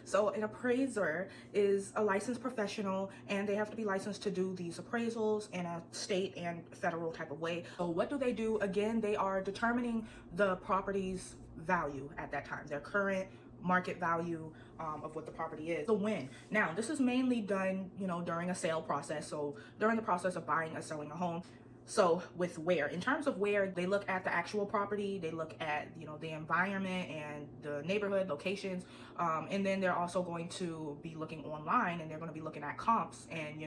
So an appraiser is a licensed professional, and they have to be licensed to do these appraisals in a state and federal type of way. So what do? Again, they are determining the property's value at that time, their current market value of what the property is. The win. Now, this is mainly done, during a sale process. So during the process of buying or selling a home. So with where, in terms of where, they look at the actual property, they look at, the environment and the neighborhood locations. And then they're also going to be looking online, and they're going to be looking at comps and,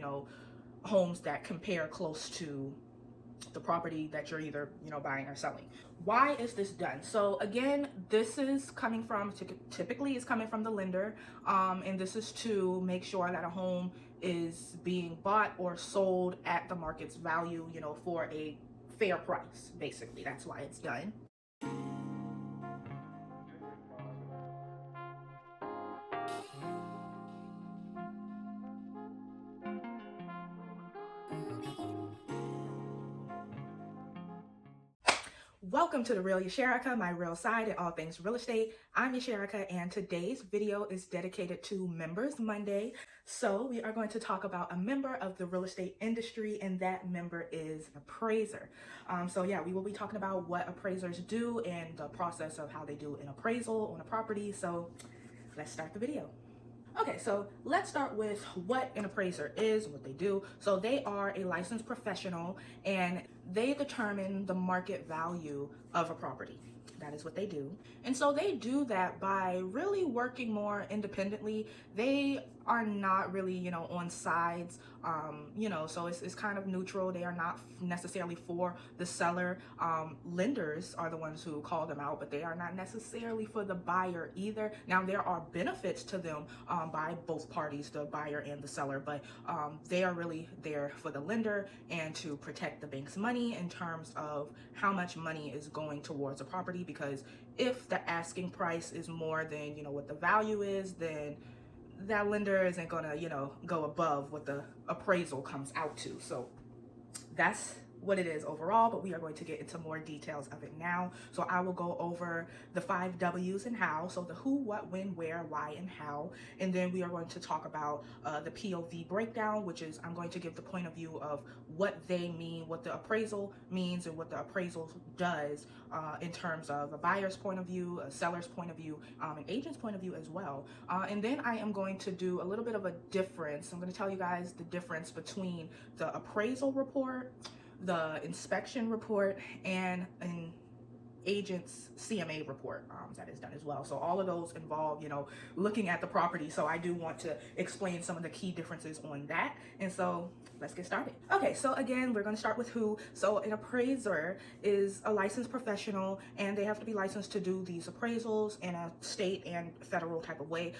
homes that compare close to the property that you're either, buying or selling. Why is this done? So again, this is coming from, typically is coming from the lender. And this is to make sure that a home is being bought or sold at the market's value, for a fair price. Basically, that's why it's done. Welcome to the Real Yasherica, my real side in all things real estate. I'm Yasherica, and today's video is dedicated to Members Monday. So we are going to talk about a member of the real estate industry, and that member is an appraiser. So yeah, we will be talking about what appraisers do and the process of how they do an appraisal on a property. So let's start the video. Okay, so let's start with what an appraiser is, what they do. So they are a licensed professional, and they determine the market value of a property. That is what they do. And so they do that by really working more independently. They are not really, on sides, so it's kind of neutral. They are not necessarily for the seller. Lenders are the ones who call them out, but they are not necessarily for the buyer either. Now, there are benefits to them by both parties, the buyer and the seller, but they are really there for the lender and to protect the bank's money in terms of how much money is going towards a property, because if the asking price is more than, what the value is, then that lender isn't gonna, go above what the appraisal comes out to. So that's what it is overall, but we are going to get into more details of it now. So I will go over the 5 W's and how. So the who, what, when, where, why, and how. And then we are going to talk about the POV breakdown, which is I'm going to give the point of view of what they mean, what the appraisal means, and what the appraisal does in terms of a buyer's point of view, a seller's point of view, an agent's point of view as well. And then I am going to do a little bit of a difference. I'm going to tell you guys the difference between the appraisal report, the inspection report, and an agent's CMA report that is done as well. So all of those involve, looking at the property. So I do want to explain some of the key differences on that. And so let's get started. Okay, so again, we're going to start with who. So an appraiser is a licensed professional, and they have to be licensed to do these appraisals in a state and federal type of way.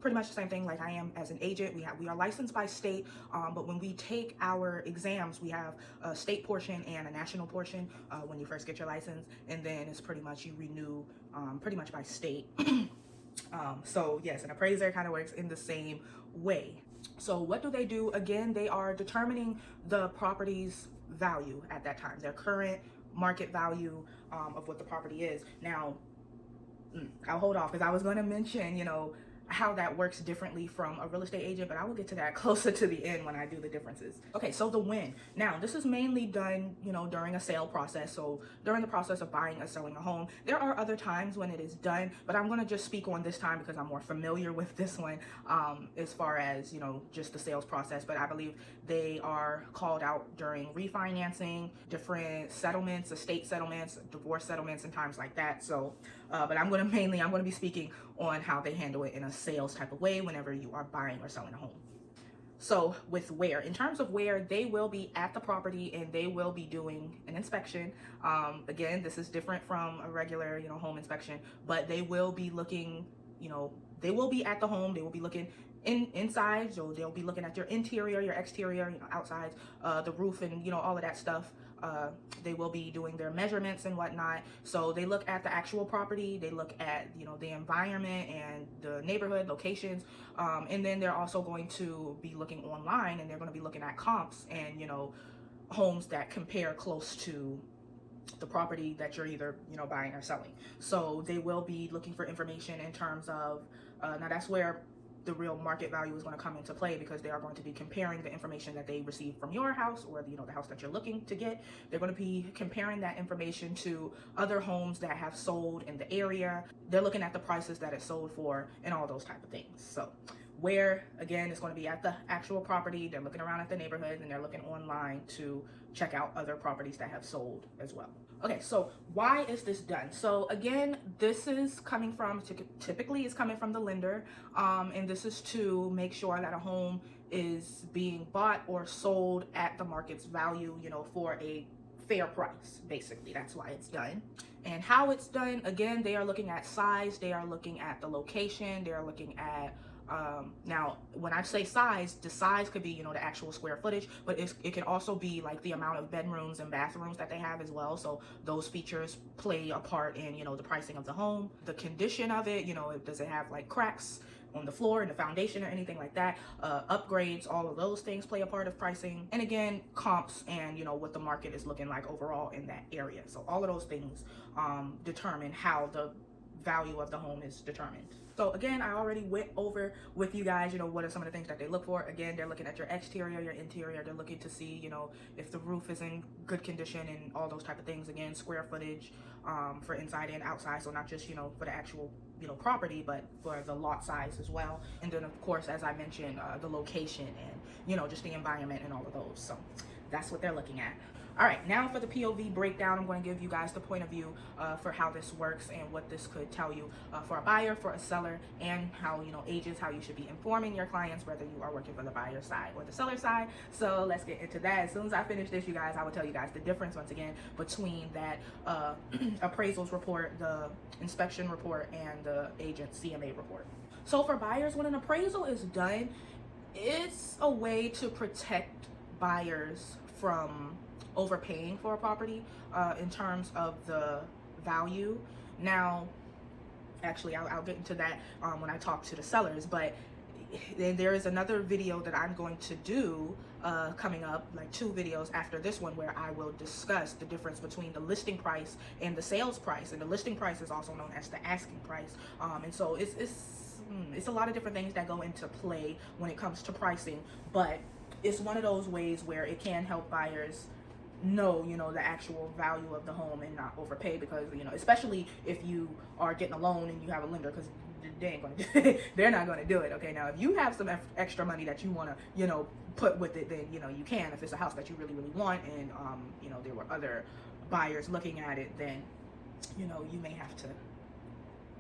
Pretty much the same thing like I am as an agent. We are licensed by state, but when we take our exams, we have a state portion and a national portion when you first get your license, and then it's pretty much you renew pretty much by state. So yes, an appraiser kind of works in the same way. So what do? Again, they are determining the property's value at that time, their current market value of what the property is. Now, I'll hold off because I was going to mention, how that works differently from a real estate agent, but I will get to that closer to the end when I do the differences. Okay, so the win. Now, this is mainly done, during a sale process. So during the process of buying or selling a home. There are other times when it is done, but I'm going to just speak on this time because I'm more familiar with this one as far as, just the sales process. But I believe they are called out during refinancing, different settlements, estate settlements, divorce settlements, and times like that. So, but I'm going to be speaking on how they handle it in a sales type of way whenever you are buying or selling a home. So with where, in terms of where, they will be at the property and they will be doing an inspection. Again, this is different from a regular, home inspection, but they will be looking, they will be at the home. They will be looking inside. So they'll be looking at your interior, your exterior, outside, the roof, and, all of that stuff. They will be doing their measurements and whatnot. So they look at the actual property, they look at, the environment and the neighborhood locations. And then they're also going to be looking online, and they're going to be looking at comps and, homes that compare close to the property that you're either, buying or selling. So they will be looking for information in terms of, now that's where the real market value is going to come into play, because they are going to be comparing the information that they receive from your house, or the house that you're looking to get. They're going to be comparing that information to other homes that have sold in the area. They're looking at the prices that it sold for and all those type of things. So where, again, it's going to be at the actual property. They're looking around at the neighborhood, and they're looking online to check out other properties that have sold as well. Okay, so why is this done? So again, this is coming from, typically it's coming from the lender, and this is to make sure that a home is being bought or sold at the market's value, for a fair price. Basically, that's why it's done. And how it's done, again, they are looking at size, they are looking at the location, they are looking at now, when I say size, the size could be, the actual square footage, but it can also be like the amount of bedrooms and bathrooms that they have as well. So those features play a part in, the pricing of the home, the condition of it, does it have like cracks on the floor and the foundation or anything like that, upgrades, all of those things play a part of pricing. And again, comps and, what the market is looking like overall in that area. So all of those things determine how the value of the home is determined. So again, I already went over with you guys, what are some of the things that they look for. Again, they're looking at your exterior, your interior. They're looking to see, if the roof is in good condition and all those type of things. Again, square footage for inside and outside. So not just, for the actual, property, but for the lot size as well. And then of course, as I mentioned, the location and, just the environment and all of those. So that's what they're looking at. All right, now for the POV breakdown, I'm going to give you guys the point of view for how this works and what this could tell you for a buyer, for a seller, and how, agents, how you should be informing your clients, whether you are working for the buyer side or the seller side. So let's get into that. As soon as I finish this, you guys, I will tell you guys the difference once again between that appraisals report, the inspection report, and the agent CMA report. So for buyers, when an appraisal is done, it's a way to protect buyers from overpaying for a property in terms of the value. Now, actually, I'll get into that when I talk to the sellers, but then there is another video that I'm going to do coming up, like 2 videos after this one, where I will discuss the difference between the listing price and the sales price. And the listing price is also known as the asking price. And so it's a lot of different things that go into play when it comes to pricing, but it's one of those ways where it can help buyers know, the actual value of the home and not overpay, because, especially if you are getting a loan and you have a lender, because they ain't gonna they're not gonna do it. Okay, now if you have some extra money that you want to, put with it, then, you can. If it's a house that you really, really want and, there were other buyers looking at it, then, you may have to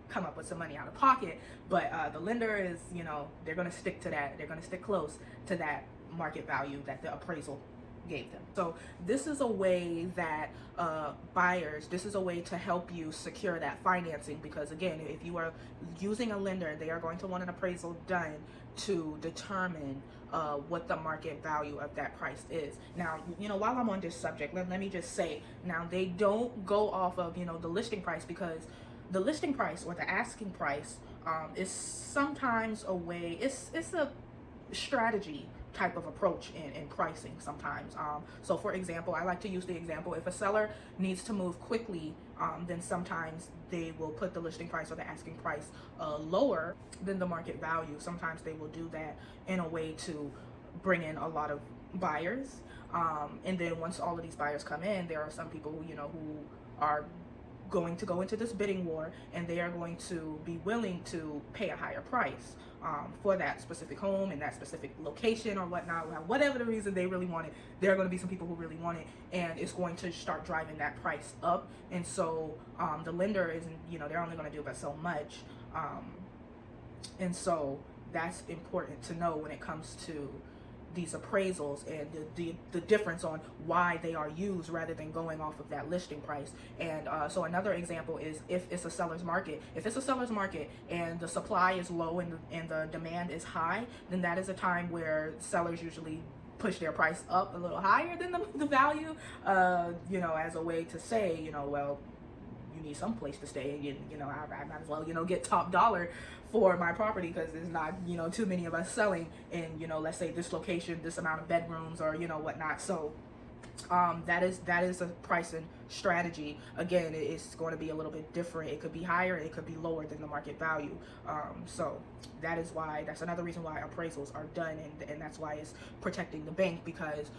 come up with some money out of pocket. But the lender is, they're going to stick to that. They're going to stick close to that market value that the appraisal gave them. So this is a way that this is a way to help you secure that financing, because again, if you are using a lender, they are going to want an appraisal done to determine what the market value of that price is. Now, while I'm on this subject, let me just say, now they don't go off of, the listing price, because the listing price or the asking price is sometimes a way, it's a strategy type of approach in pricing sometimes. So for example, I like to use the example, if a seller needs to move quickly, then sometimes they will put the listing price or the asking price lower than the market value. Sometimes they will do that in a way to bring in a lot of buyers. And then once all of these buyers come in, there are some people who, who are going to go into this bidding war, and they are going to be willing to pay a higher price for that specific home and that specific location or whatnot. Whatever the reason they really want it, there are going to be some people who really want it, and it's going to start driving that price up. And so the lender isn't, they're only going to do but so much. And so that's important to know when it comes to these appraisals and the difference on why they are used rather than going off of that listing price. And so another example is if it's a seller's market. If it's a seller's market and the supply is low and the demand is high, then that is a time where sellers usually push their price up a little higher than the value, as a way to say, well, you need some place to stay, and I might as well get top dollar for my property, because there's not too many of us selling in let's say this location, this amount of bedrooms or whatnot. So That is a pricing strategy. Again, it's going to be a little bit different. It could be higher, it could be lower than the market value. So that's another reason why appraisals are done, and that's why it's protecting the bank, because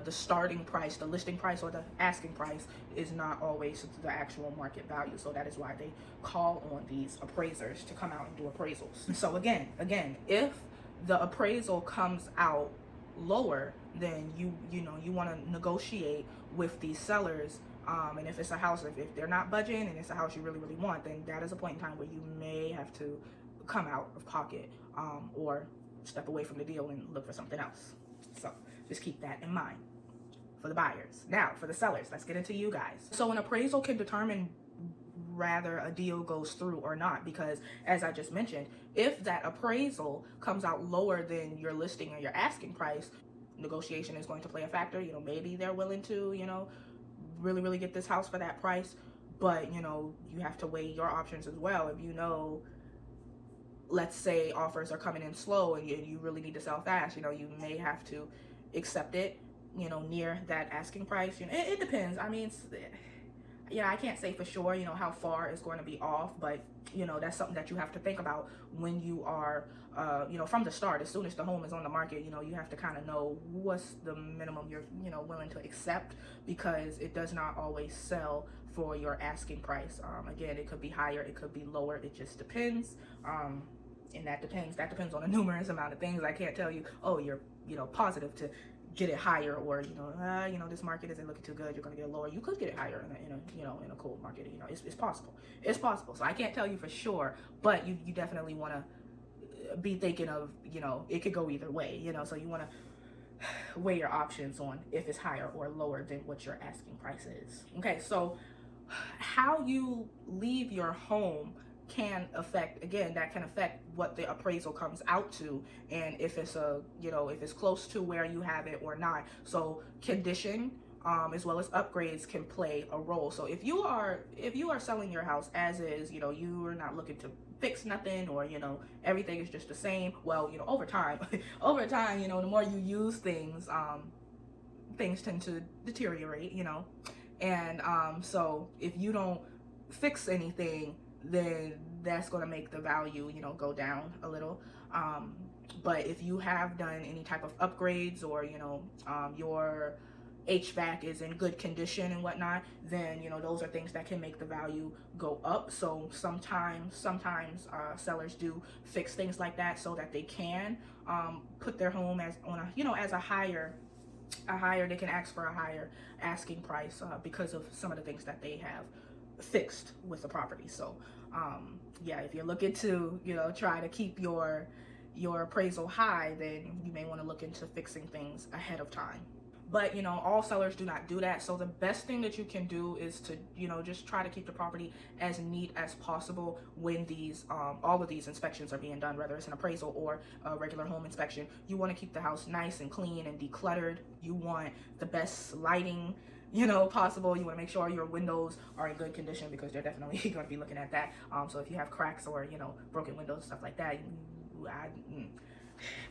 the starting price, the listing price, or the asking price is not always the actual market value. So that is why they call on these appraisers to come out and do appraisals. So again, if the appraisal comes out lower, then you want to negotiate with these sellers, and if it's a house, if they're not budging and it's a house you really want, then that is a point in time where you may have to come out of pocket, or step away from the deal and look for something else. So just keep that in mind for the buyers. Now for the sellers, let's get into you guys. So an appraisal can determine rather a deal goes through or not, because as I just mentioned, if that appraisal comes out lower than your listing or your asking price, negotiation is going to play a factor. Maybe they're willing to really get this house for that price, but you have to weigh your options as well. If let's say offers are coming in slow and you really need to sell fast, you may have to accept it near that asking price. It depends. I mean, I can't say for sure, how far it's going to be off, but, that's something that you have to think about when you are, from the start. As soon as the home is on the market, you have to kind of know what's the minimum you're, willing to accept, because it does not always sell for your asking price. Again, it could be higher, it could be lower, it just depends. And that depends on a numerous amount of things. I can't tell you, oh, you're, positive to get it higher, or this market isn't looking too good, you're going to get it lower. You could get it higher in a cold market. It's possible. So I can't tell you for sure, but you definitely want to be thinking of, it could go either way, so you want to weigh your options on if it's higher or lower than what your asking price is. Okay, so how you leave your home can affect what the appraisal comes out to, and if it's if it's close to where you have it or not. So condition, as well as upgrades, can play a role. So if you are selling your house as is, you are not looking to fix nothing, or everything is just the same, well, over time the more you use things, things tend to deteriorate, and so if you don't fix anything, then that's going to make the value go down a little. But if you have done any type of upgrades, or your HVAC is in good condition and whatnot, then those are things that can make the value go up. So sometimes sellers do fix things like that, so that they can put their home as on a as a higher, they can ask for a higher asking price, because of some of the things that they have fixed with the property. So if you're looking to try to keep your appraisal high, then you may want to look into fixing things ahead of time. But all sellers do not do that. So the best thing that you can do is to just try to keep the property as neat as possible when these all of these inspections are being done, whether it's an appraisal or a regular home inspection. You want to keep the house nice and clean and decluttered. You want the best lighting possible. You want to make sure your windows are in good condition, because they're definitely going to be looking at that. So if you have cracks or broken windows, stuff like that,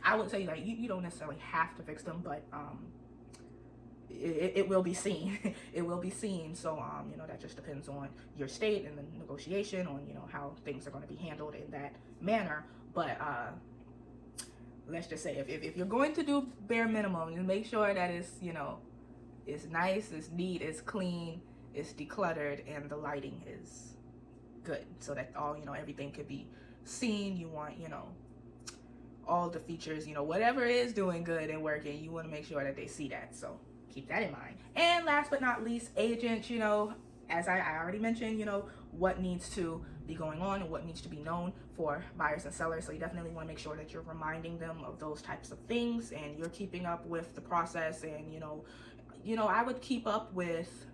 I would say you don't necessarily have to fix them, but it will be seen. It will be seen. So that just depends on your state and the negotiation on how things are going to be handled in that manner. But let's just say if you're going to do bare minimum, you make sure that it's nice, it's neat, it's clean, it's decluttered, and the lighting is good, so that all everything could be seen. You want all the features, whatever is doing good and working, you want to make sure that they see that. So keep that in mind. And last but not least, agents, as I already mentioned, what needs to be going on and what needs to be known for buyers and sellers. So you definitely want to make sure that you're reminding them of those types of things, and you're keeping up with the process. And I would keep up with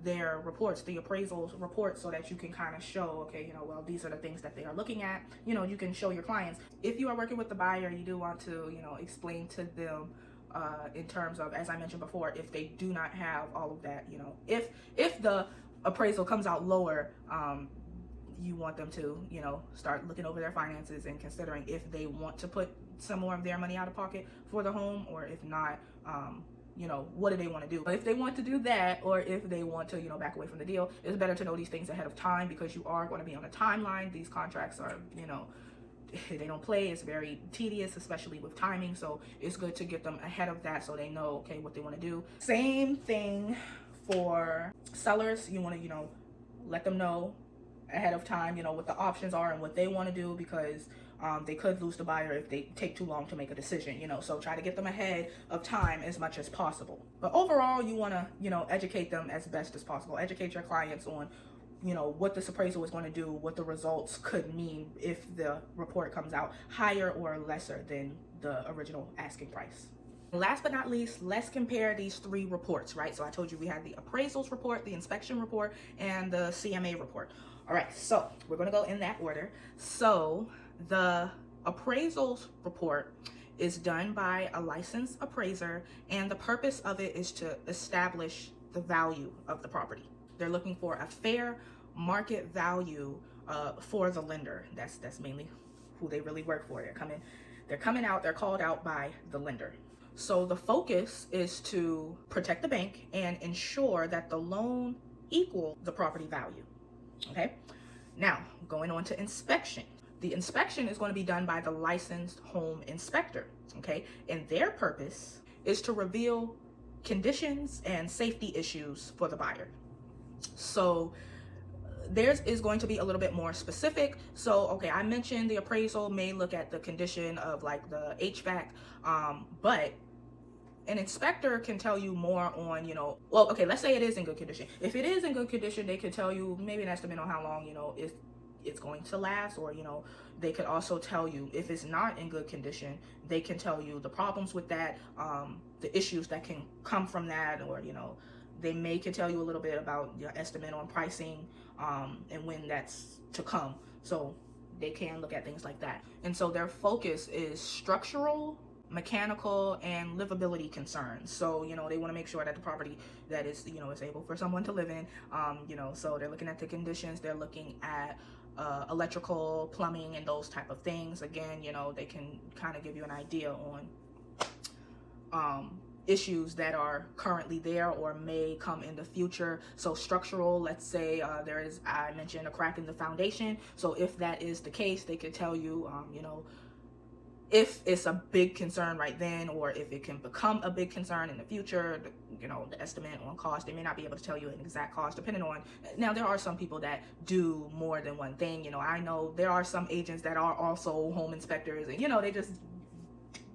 their reports, the appraisal report, so that you can kind of show, okay, well, these are the things that they are looking at. You can show your clients. If you are working with the buyer, you do want to, explain to them in terms of, as I mentioned before, if they do not have all of that, if the appraisal comes out lower, you want them to, start looking over their finances and considering if they want to put some more of their money out of pocket for the home, or if not, what do they want to do? If they want to do that, or if they want to, back away from the deal, it's better to know these things ahead of time, because you are going to be on a timeline. These contracts are, they don't play. It's very tedious, especially with timing. So it's good to get them ahead of that so they know, okay, what they want to do. Same thing for sellers. You want to, let them know ahead of time, what the options are and what they want to do, because they could lose the buyer if they take too long to make a decision, so try to get them ahead of time as much as possible. But overall, you want to, educate them as best as possible. Educate your clients on, what this appraisal is going to do, what the results could mean if the report comes out higher or lesser than the original asking price. Last but not least, let's compare these three reports, right? So I told you we had the appraisals report, the inspection report, and the CMA report. All right, so we're going to go in that order. So the appraisals report is done by a licensed appraiser, and the purpose of it is to establish the value of the property. They're looking for a fair market value for the lender. That's mainly who they really work for. They're called out by the lender. So the focus is to protect the bank and ensure that the loan equals the property value. Okay, now going on to inspection. The inspection is going to be done by the licensed home inspector. Okay, and their purpose is to reveal conditions and safety issues for the buyer. So theirs is going to be a little bit more specific. So, okay, I mentioned the appraisal may look at the condition of like the HVAC, but an inspector can tell you more on, well, okay, let's say it is in good condition. If it is in good condition, they could tell you maybe an estimate on how long, it's going to last, or, they could also tell you if it's not in good condition, they can tell you the problems with that, the issues that can come from that, or, they could tell you a little bit about your estimate on pricing, and when that's to come. So they can look at things like that. And so their focus is structural, mechanical, and livability concerns. So, they want to make sure that the property that is, is able for someone to live in, so they're looking at the conditions, they're looking at electrical, plumbing, and those type of things. Again, they can kind of give you an idea on issues that are currently there or may come in the future. So structural, let's say I mentioned a crack in the foundation. So if that is the case, they could tell you, if it's a big concern right then, or if it can become a big concern in the future, the estimate on cost. They may not be able to tell you an exact cost, depending on, now there are some people that do more than one thing. I know there are some agents that are also home inspectors, and they just,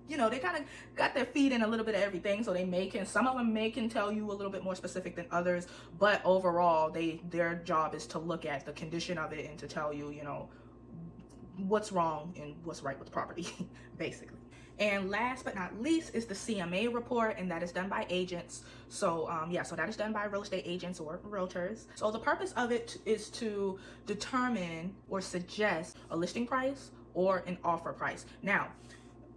they kind of got their feet in a little bit of everything. So some of them can tell you a little bit more specific than others, but overall their job is to look at the condition of it and to tell you, what's wrong and what's right with the property, basically. And last but not least is the CMA report, and that is done by agents. So so that is done by real estate agents or realtors. So the purpose of it is to determine or suggest a listing price or an offer price. Now,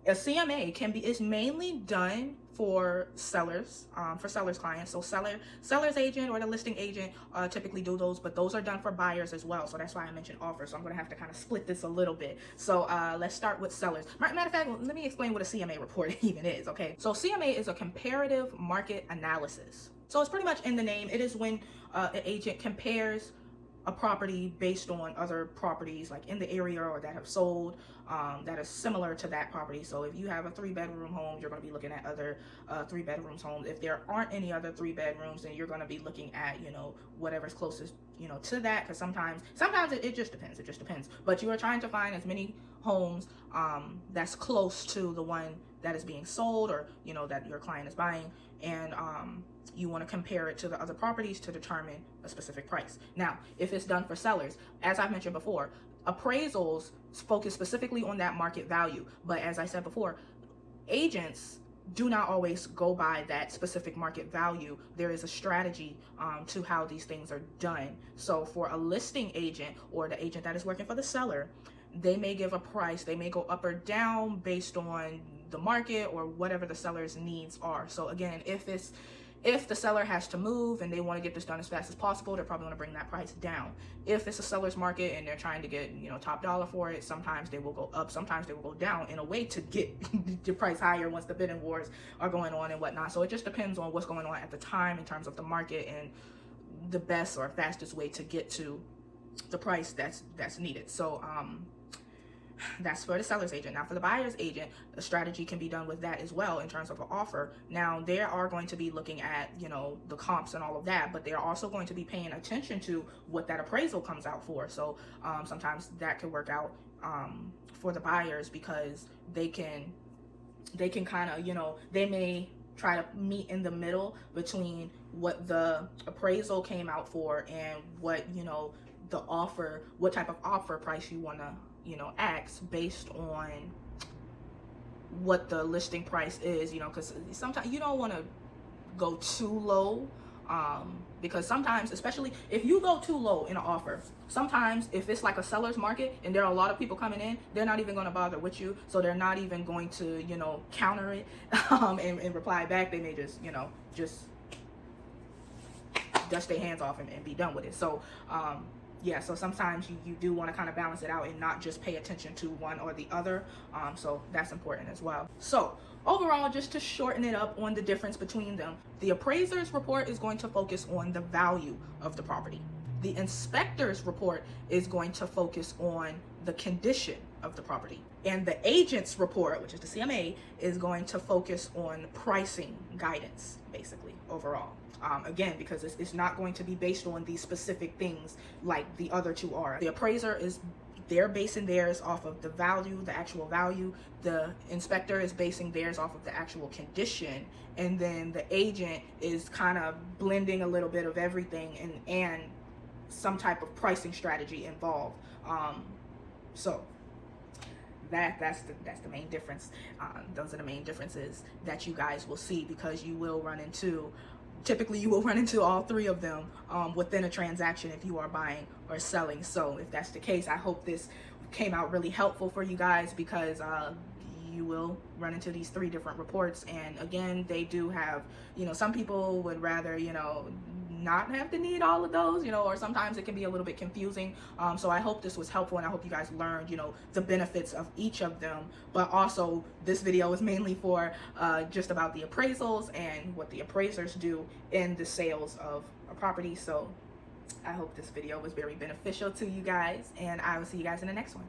a CMA is mainly done for sellers, clients. So seller's agent or the listing agent typically do those, but those are done for buyers as well. So that's why I mentioned offers. So I'm going to have to kind of split this a little bit. So let's start with sellers. Matter of fact, let me explain what a CMA report even is. Okay, so CMA is a comparative market analysis. So it's pretty much in the name. It is when an agent compares a property based on other properties like in the area or that have sold that is similar to that property. So if you have a 3-bedroom home, you're going to be looking at other 3-bedroom homes. If there aren't any other 3 bedrooms, then you're going to be looking at whatever's closest to that, because sometimes it just depends. But you are trying to find as many homes that's close to the one that is being sold, or that your client is buying, and you want to compare it to the other properties to determine a specific price. Now, if it's done for sellers, as I've mentioned before, appraisals focus specifically on that market value. But as I said before, agents do not always go by that specific market value. There is a strategy to how these things are done. So for a listing agent or the agent that is working for the seller, they may give a price, they may go up or down based on the market or whatever the seller's needs are. So again, if If the seller has to move and they want to get this done as fast as possible, they're probably going to bring that price down. If it's a seller's market and they're trying to get, you know, top dollar for it, sometimes they will go up, sometimes they will go down in a way to get the price higher once the bidding wars are going on and whatnot. So it just depends on what's going on at the time in terms of the market and the best or fastest way to get to the price that's needed. So that's for the seller's agent. Now for the buyer's agent, a strategy can be done with that as well in terms of an offer. Now they are going to be looking at, you know, the comps and all of that, but they're also going to be paying attention to what that appraisal comes out for. So sometimes that could work out for the buyers, because they can kind of, you know, they may try to meet in the middle between what the appraisal came out for and what, you know, the offer, what type of offer price you want to, you know, ask based on what the listing price is, you know, because sometimes you don't want to go too low, because sometimes, especially if you go too low in an offer, sometimes if it's like a seller's market and there are a lot of people coming in, they're not even going to bother with you, so they're not even going to, you know, counter it and reply back. They may just, you know, just dust their hands off and be done with it. So yeah, so sometimes you do want to kind of balance it out and not just pay attention to one or the other. So that's important as well. So overall, just to shorten it up on the difference between them, the appraiser's report is going to focus on the value of the property. The inspector's report is going to focus on the condition of the property. And the agent's report, which is the CMA, is going to focus on pricing guidance, basically, overall. Again, because it's not going to be based on these specific things like the other two are. The appraiser they're basing theirs off of the value, the actual value. The inspector is basing theirs off of the actual condition. And then the agent is kind of blending a little bit of everything and some type of pricing strategy involved. So that's the main difference. Those are the main differences that you guys will see, because you will run into, typically you will run into all three of them within a transaction if you are buying or selling. So if that's the case, I hope this came out really helpful for you guys, because you will run into these three different reports. And again, they do have, you know, some people would rather, you know, not have to need all of those, you know, or sometimes it can be a little bit confusing. So I hope this was helpful, and I hope you guys learned, you know, the benefits of each of them. But also this video is mainly for just about the appraisals and what the appraisers do in the sales of a property. So I hope this video was very beneficial to you guys, and I will see you guys in the next one.